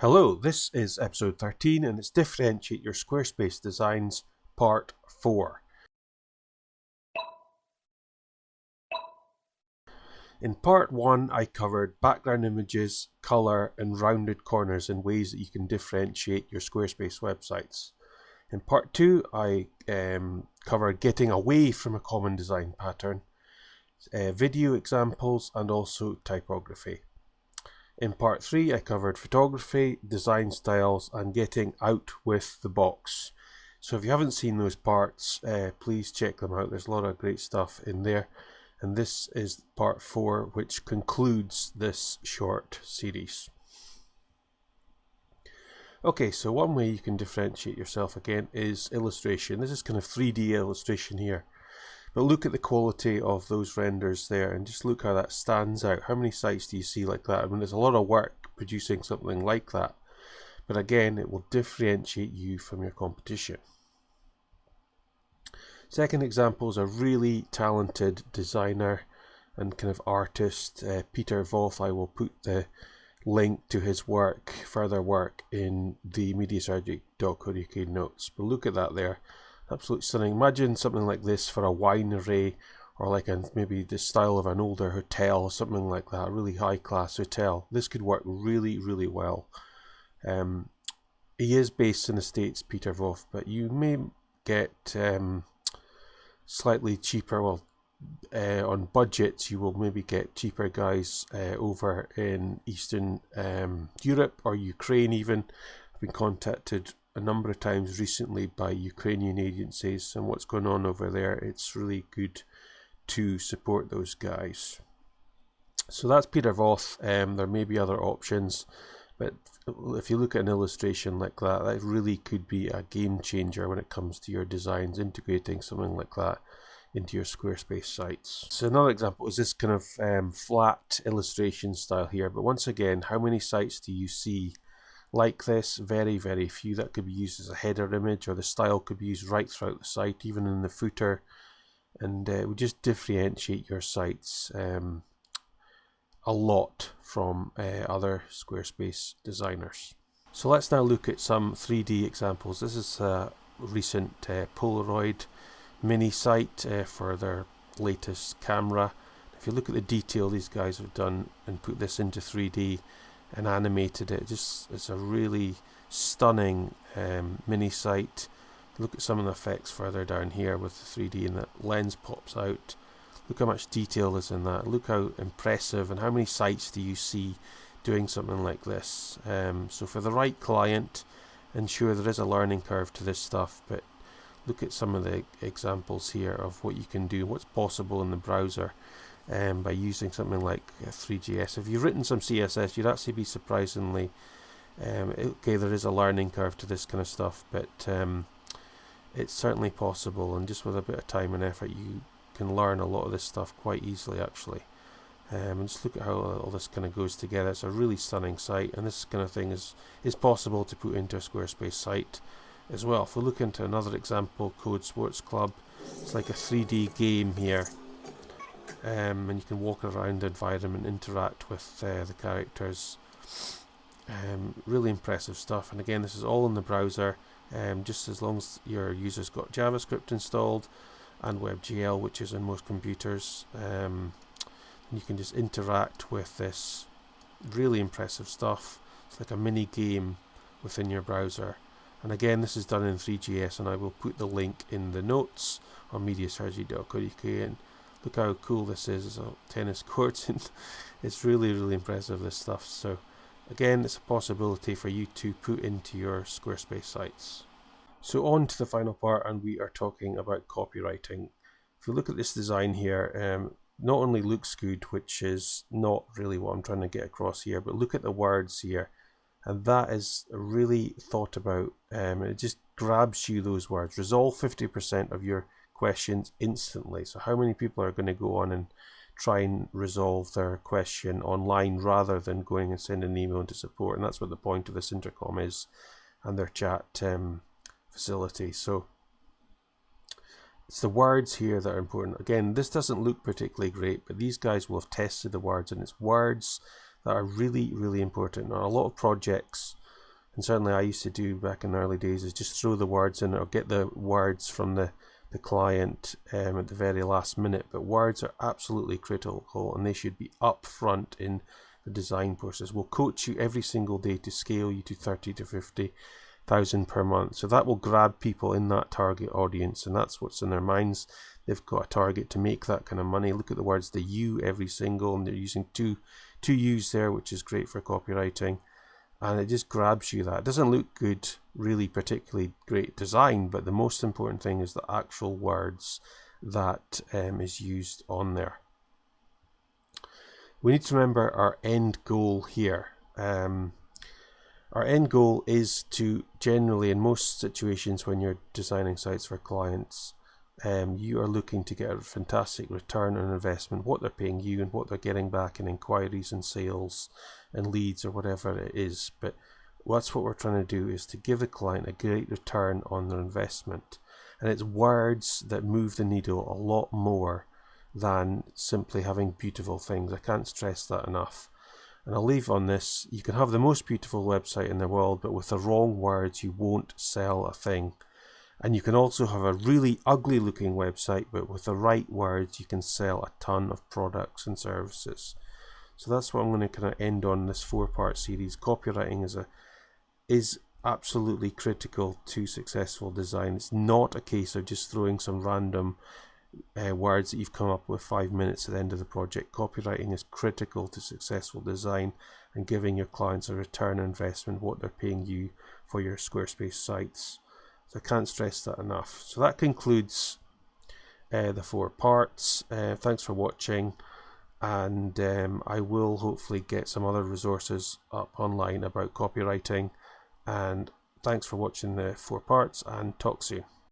Hello, this is episode 13 and it's Differentiate Your Squarespace Designs Part 4. In Part 1 I covered background images, colour and rounded corners in ways that you can differentiate your Squarespace websites. In Part 2 I covered getting away from a common design pattern, video examples and also typography. In Part 3 I covered photography, design styles and getting out with the box. So if you haven't seen those parts, please check them out. There's a lot of great stuff in there. And this is Part 4, which concludes this short series. Okay, so one way you can differentiate yourself again is illustration. This is kind of 3D illustration here. But look at the quality of those renders there and just look how that stands out. How many sites do you see like that? I mean, there's a lot of work producing something like that. But again, it will differentiate you from your competition. Second example is a really talented designer and kind of artist, Peter Voth. I will put the link to his work, further work, in the mediasurgery.co.uk notes. But look at that there. Absolutely stunning. Imagine something like this for a winery or like maybe the style of an older hotel or something like that, a really high class hotel. This could work really, really well. He is based in the States, Peter Voth, but you may get slightly cheaper, on budgets you will maybe get cheaper guys over in Eastern Europe or Ukraine even. I've been contacted a number of times recently by Ukrainian agencies, and what's going on over there, it's really good to support those guys. So that's Peter Voth. There may be other options, but if you look at an illustration like that, that really could be a game changer when it comes to your designs, integrating something like that into your Squarespace sites. So another example is this kind of flat illustration style here, but once again, how many sites do you see like this? Very, very few. That could be used as a header image, or the style could be used right throughout the site, even in the footer, and it would just differentiate your sites a lot from other Squarespace designers. So let's now look at some 3D examples. This is a recent Polaroid mini site for their latest camera. If you look at the detail these guys have done and put this into 3D and animated it, it's a really stunning mini site. Look at some of the effects further down here with the 3D, and that lens pops out. Look how much detail is in that. Look how impressive, and how many sites do you see doing something like this. So for the right client, and sure, there is a learning curve to this stuff, but look at some of the examples here of what you can do, what's possible in the browser by using something like 3GS. If you've written some CSS, you'd actually be surprisingly okay, there is a learning curve to this kind of stuff, but it's certainly possible, and just with a bit of time and effort you can learn a lot of this stuff quite easily actually. And just look at how all this kind of goes together. It's a really stunning site, and this kind of thing is possible to put into a Squarespace site as well. If we look into another example, Code Sports Club, it's like a 3D game here, and you can walk around the environment, interact with the characters. Really impressive stuff, and again, this is all in the browser, just as long as your user's got JavaScript installed and WebGL, which is in most computers. You can just interact with this really impressive stuff. It's like a mini game within your browser. And again, this is done in 3GS, and I will put the link in the notes on mediasurgery.co.uk. And look how cool this is. It's a tennis court, and it's really, really impressive, this stuff. So again, it's a possibility for you to put into your Squarespace sites. So on to the final part, and we are talking about copywriting. If you look at this design here, not only looks good, which is not really what I'm trying to get across here, but look at the words here. And that is really thought about. It just grabs you, those words. Resolve 50% of your questions instantly. So how many people are going to go on and try and resolve their question online rather than going and send an email into support? And that's what the point of this intercom is, and their chat facility. So it's the words here that are important. Again, this doesn't look particularly great, but these guys will have tested the words, and it's words that are really, really important. Now, a lot of projects and certainly I used to do back in the early days, is just throw the words in or get the words from the client at the very last minute. But words are absolutely critical, and they should be up front in the design process. We'll coach you every single day to scale you to 30 to 50,000 per month. So that will grab people in that target audience, and that's what's in their minds. They've got a target to make that kind of money. Look at the words, the U every single, and they're using two U's there, which is great for copywriting. And it just grabs you that. It doesn't look good, really particularly great design, but the most important thing is the actual words that is used on there. We need to remember our end goal here. Our end goal is to generally, in most situations when you're designing sites for clients, you are looking to get a fantastic return on investment, what they're paying you and what they're getting back in inquiries and sales and leads or whatever it is. But that's what we're trying to do, is to give the client a great return on their investment. And it's words that move the needle a lot more than simply having beautiful things. I can't stress that enough. And I'll leave on this. You can have the most beautiful website in the world, but with the wrong words you won't sell a thing. And you can also have a really ugly looking website, but with the right words you can sell a ton of products and services. So that's what I'm going to kind of end on this 4-part series. Copywriting is absolutely critical to successful design. It's not a case of just throwing some random words that you've come up with 5 minutes at the end of the project. Copywriting is critical to successful design and giving your clients a return on investment, what they're paying you for your Squarespace sites. So I can't stress that enough. So that concludes the 4 parts. Thanks for watching, and I will hopefully get some other resources up online about copywriting. And thanks for watching the 4 parts, and talk soon.